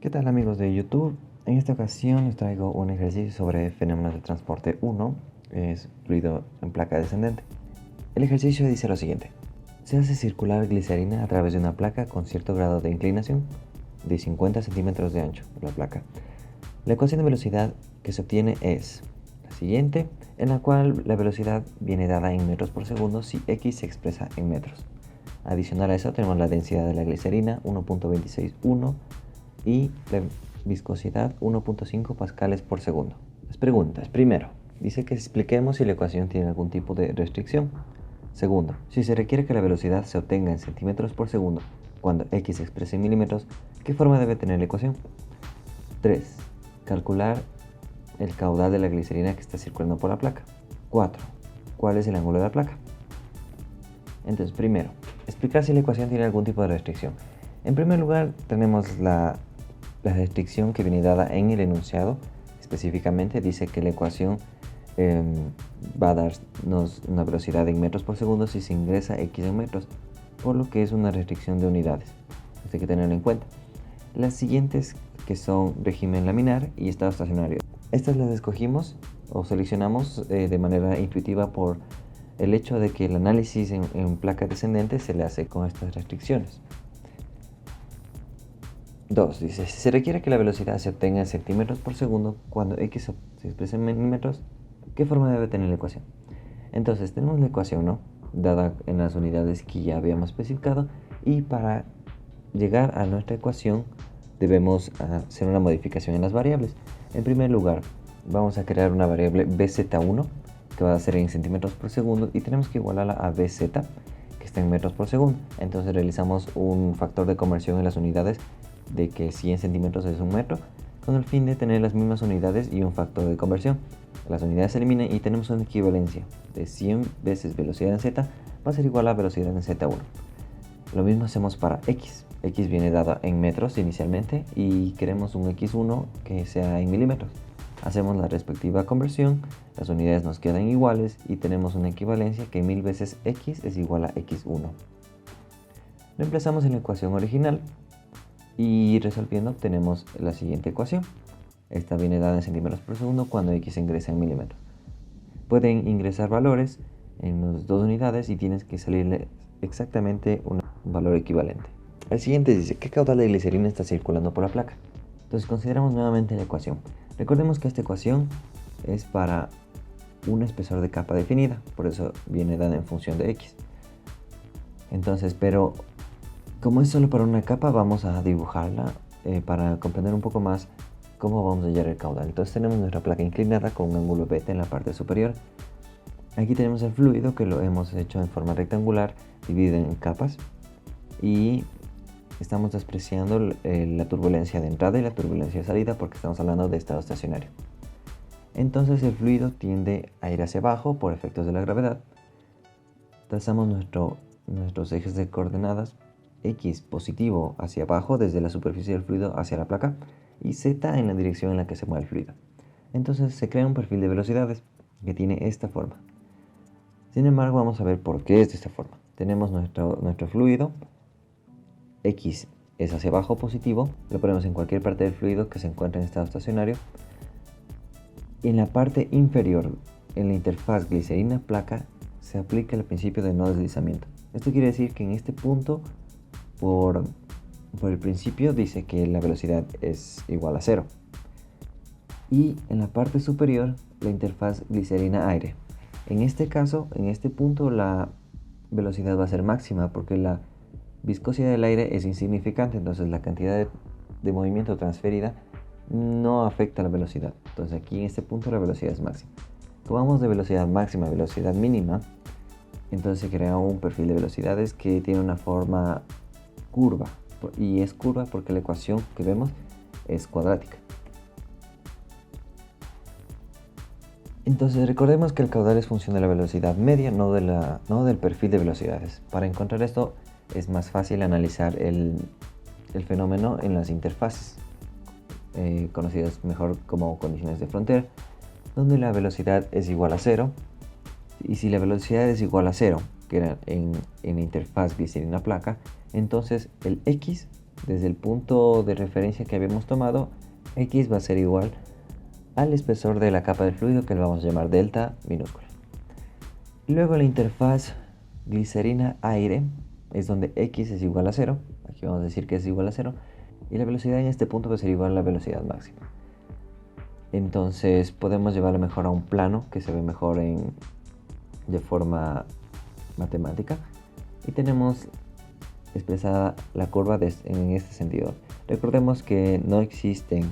¿Qué tal amigos de YouTube? En esta ocasión les traigo un ejercicio sobre fenómenos de transporte 1, es fluido en placa descendente. El ejercicio dice lo siguiente: se hace circular glicerina a través de una placa con cierto grado de inclinación de 50 centímetros de ancho, la placa. La ecuación de velocidad que se obtiene es la siguiente, en la cual la velocidad viene dada en metros por segundo si x se expresa en metros. Adicional a eso tenemos la densidad de la glicerina, 1.261, y la viscosidad 1.5 pascales por segundo. Las preguntas: primero, dice que expliquemos si la ecuación tiene algún tipo de restricción. Segundo, si se requiere que la velocidad se obtenga en centímetros por segundo cuando x se expresa en milímetros, ¿qué forma debe tener la ecuación? 3. Calcular el caudal de la glicerina que está circulando por la placa. 4. ¿Cuál es el ángulo de la placa? Entonces, primero, explicar si la ecuación tiene algún tipo de restricción. En primer lugar, tenemos la restricción que viene dada en el enunciado. Específicamente dice que la ecuación va a darnos una velocidad en metros por segundo si se ingresa x en metros, por lo que es una restricción de unidades. Esto hay que tenerlo en cuenta. Las siguientes, que son régimen laminar y estado estacionario. Estas las escogimos o seleccionamos de manera intuitiva por el hecho de que el análisis en placa descendente se le hace con estas restricciones. 2. Dice, si se requiere que la velocidad se obtenga en centímetros por segundo cuando x se expresa en milímetros, ¿qué forma debe tener la ecuación? Entonces tenemos la ecuación, ¿no?, dada en las unidades que ya habíamos especificado, y para llegar a nuestra ecuación debemos hacer una modificación en las variables. En primer lugar, vamos a crear una variable bz1 que va a ser en centímetros por segundo y tenemos que igualarla a bz, que está en metros por segundo. Entonces realizamos un factor de conversión en las unidades de que 100 centímetros es un metro, con el fin de tener las mismas unidades y un factor de conversión. Las unidades se eliminan y tenemos una equivalencia de 100 veces velocidad en z va a ser igual a velocidad en z1. Lo mismo hacemos para x. X viene dada en metros inicialmente y queremos un x1 que sea en milímetros. Hacemos la respectiva conversión, las unidades nos quedan iguales y tenemos una equivalencia que 1000 veces x es igual a x1. Reemplazamos en la ecuación original y resolviendo obtenemos la siguiente ecuación. Esta viene dada en centímetros por segundo cuando x ingresa en milímetros. Pueden ingresar valores en las dos unidades y tienes que salirle exactamente un valor equivalente. El siguiente dice, ¿qué caudal de glicerina está circulando por la placa? Entonces consideramos nuevamente la ecuación. Recordemos que esta ecuación es para un espesor de capa definida, por eso viene dada en función de x. Entonces, pero como es solo para una capa, vamos a dibujarla para comprender un poco más cómo vamos a hallar el caudal. Entonces tenemos nuestra placa inclinada con un ángulo beta en la parte superior. Aquí tenemos el fluido que lo hemos hecho en forma rectangular, dividido en capas, y estamos despreciando la turbulencia de entrada y la turbulencia de salida porque estamos hablando de estado estacionario. Entonces el fluido tiende a ir hacia abajo por efectos de la gravedad. Trazamos nuestros ejes de coordenadas: x positivo hacia abajo desde la superficie del fluido hacia la placa y z en la dirección en la que se mueve el fluido. Entonces se crea un perfil de velocidades que tiene esta forma. Sin embargo, vamos a ver por qué es de esta forma. Tenemos nuestro fluido, x es hacia abajo positivo, lo ponemos en cualquier parte del fluido que se encuentre en estado estacionario. Y en la parte inferior, en la interfaz glicerina-placa, se aplica el principio de no deslizamiento. Esto quiere decir que en este punto, por el principio, dice que la velocidad es igual a 0. Y en la parte superior, la interfaz glicerina-aire. En este caso, en este punto, la velocidad va a ser máxima porque la viscosidad del aire es insignificante, entonces la cantidad de movimiento transferida no afecta la velocidad. Entonces aquí en este punto la velocidad es máxima. Como vamos de velocidad máxima a velocidad mínima, entonces se crea un perfil de velocidades que tiene una forma curva, y es curva porque la ecuación que vemos es cuadrática. Entonces recordemos que el caudal es función de la velocidad media, no del perfil de velocidades. Para encontrar esto es más fácil analizar el fenómeno en las interfaces, conocidas mejor como condiciones de frontera, donde la velocidad es igual a 0. Y si la velocidad es igual a 0, que era en la interfaz glicerina-placa, entonces el x desde el punto de referencia que habíamos tomado, X va a ser igual al espesor de la capa del fluido, que lo vamos a llamar delta minúscula. Luego la interfaz glicerina-aire es donde X es igual a 0. Aquí vamos a decir que es igual a 0. Y la velocidad en este punto va a ser igual a la velocidad máxima. Entonces podemos llevarlo mejor a un plano que se ve mejor de forma matemática. Y tenemos expresada la curva en este sentido. Recordemos que no existen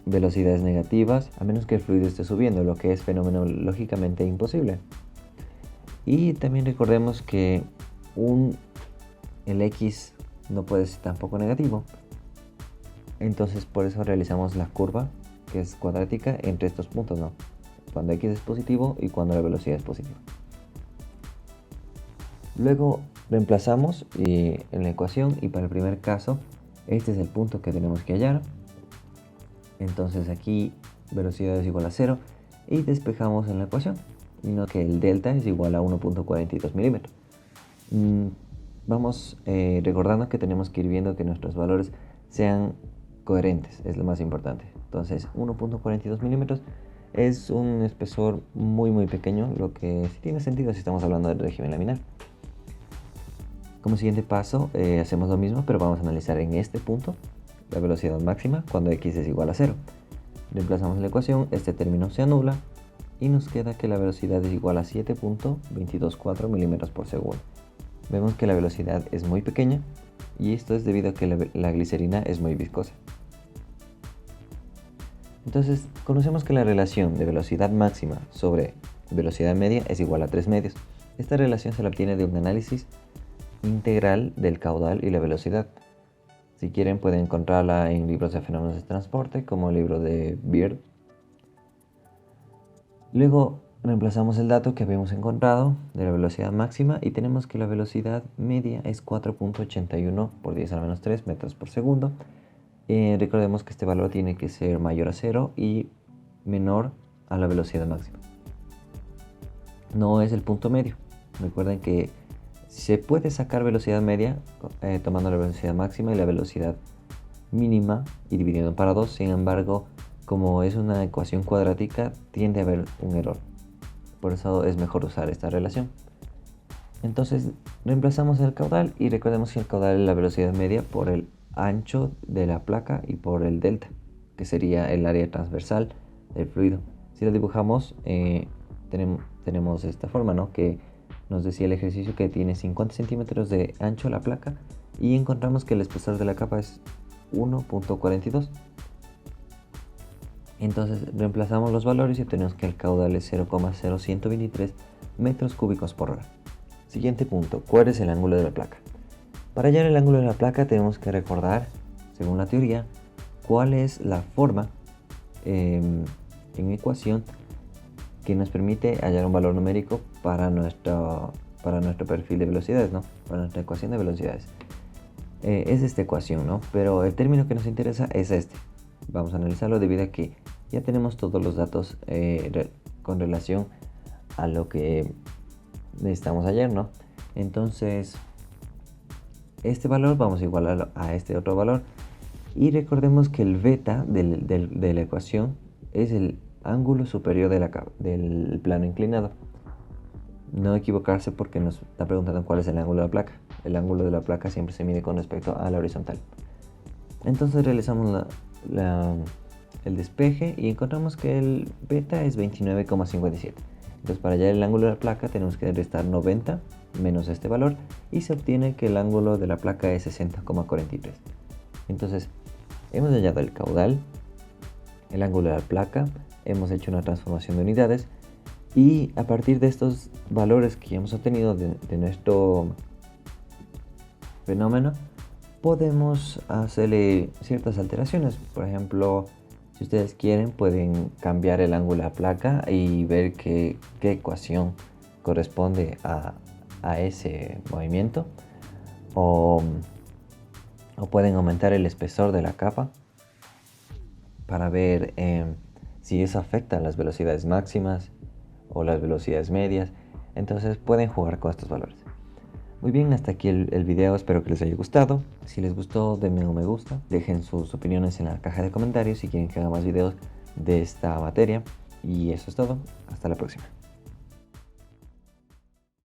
velocidades negativas a menos que el fluido esté subiendo, lo que es fenomenológicamente imposible. Y también recordemos que el X no puede ser tampoco negativo. Entonces por eso realizamos la curva, que es cuadrática, entre estos puntos, ¿no? Cuando X es positivo y cuando la velocidad es positiva. Luego reemplazamos en la ecuación, y para el primer caso este es el punto que tenemos que hallar. Entonces aquí velocidad es igual a 0 y despejamos en la ecuación, y no que el delta es igual a 1.42 milímetros. Vamos recordando que tenemos que ir viendo que nuestros valores sean coherentes, es lo más importante. Entonces 1.42 milímetros es un espesor muy pequeño, lo que sí tiene sentido si estamos hablando del régimen laminar. Como siguiente paso hacemos lo mismo, pero vamos a analizar en este punto la velocidad máxima cuando X es igual a 0. Reemplazamos la ecuación, este término se anula y nos queda que la velocidad es igual a 7.224 milímetros por segundo. Vemos que la velocidad es muy pequeña, y esto es debido a que la glicerina es muy viscosa. Entonces conocemos que la relación de velocidad máxima sobre velocidad media es igual a 3 medios. Esta relación se la obtiene de un análisis integral del caudal y la velocidad. Si quieren pueden encontrarla en libros de fenómenos de transporte, como el libro de Beard. Luego reemplazamos el dato que habíamos encontrado de la velocidad máxima y tenemos que la velocidad media es 4.81 por 10 a la menos 3 metros por segundo. Recordemos que este valor tiene que ser mayor a 0 y menor a la velocidad máxima. No es el punto medio. Recuerden que se puede sacar velocidad media tomando la velocidad máxima y la velocidad mínima y dividiendo para 2. Sin embargo, como es una ecuación cuadrática, tiende a haber un error. Por eso es mejor usar esta relación. Entonces reemplazamos el caudal y recordemos que el caudal es la velocidad media por el ancho de la placa y por el delta, que sería el área transversal del fluido. Si lo dibujamos, tenemos esta forma, ¿no? Que nos decía el ejercicio que tiene 50 centímetros de ancho la placa, y encontramos que el espesor de la capa es 1.42. Entonces reemplazamos los valores y obtenemos que el caudal es 0,0123 metros cúbicos por hora. Siguiente punto, ¿cuál es el ángulo de la placa? Para hallar el ángulo de la placa tenemos que recordar, según la teoría, cuál es la forma en ecuación que nos permite hallar un valor numérico para nuestro perfil de velocidades, ¿no? Para nuestra ecuación de velocidades. Es esta ecuación, ¿no? Pero el término que nos interesa es este. Vamos a analizarlo debido a que ya tenemos todos los datos con relación a lo que necesitamos hallar, ¿no? Entonces, este valor vamos a igualarlo a este otro valor. Y recordemos que el beta de la ecuación es el ángulo superior del plano inclinado. No equivocarse porque nos está preguntando cuál es el ángulo de la placa. El ángulo de la placa siempre se mide con respecto a la horizontal. Entonces realizamos el despeje y encontramos que el beta es 29,57. Entonces para hallar el ángulo de la placa tenemos que restar 90 menos este valor y se obtiene que el ángulo de la placa es 60,43. Entonces hemos hallado el caudal, el ángulo de la placa, hemos hecho una transformación de unidades y a partir de estos valores que ya hemos obtenido de nuestro fenómeno podemos hacerle ciertas alteraciones. Por ejemplo, si ustedes quieren pueden cambiar el ángulo de la placa y ver qué ecuación corresponde a ese movimiento, o pueden aumentar el espesor de la capa para ver si eso afecta a las velocidades máximas o las velocidades medias. Entonces pueden jugar con estos valores. Muy bien, hasta aquí el video, espero que les haya gustado. Si les gustó, denme un me gusta, dejen sus opiniones en la caja de comentarios si quieren que haga más videos de esta materia. Y eso es todo, hasta la próxima.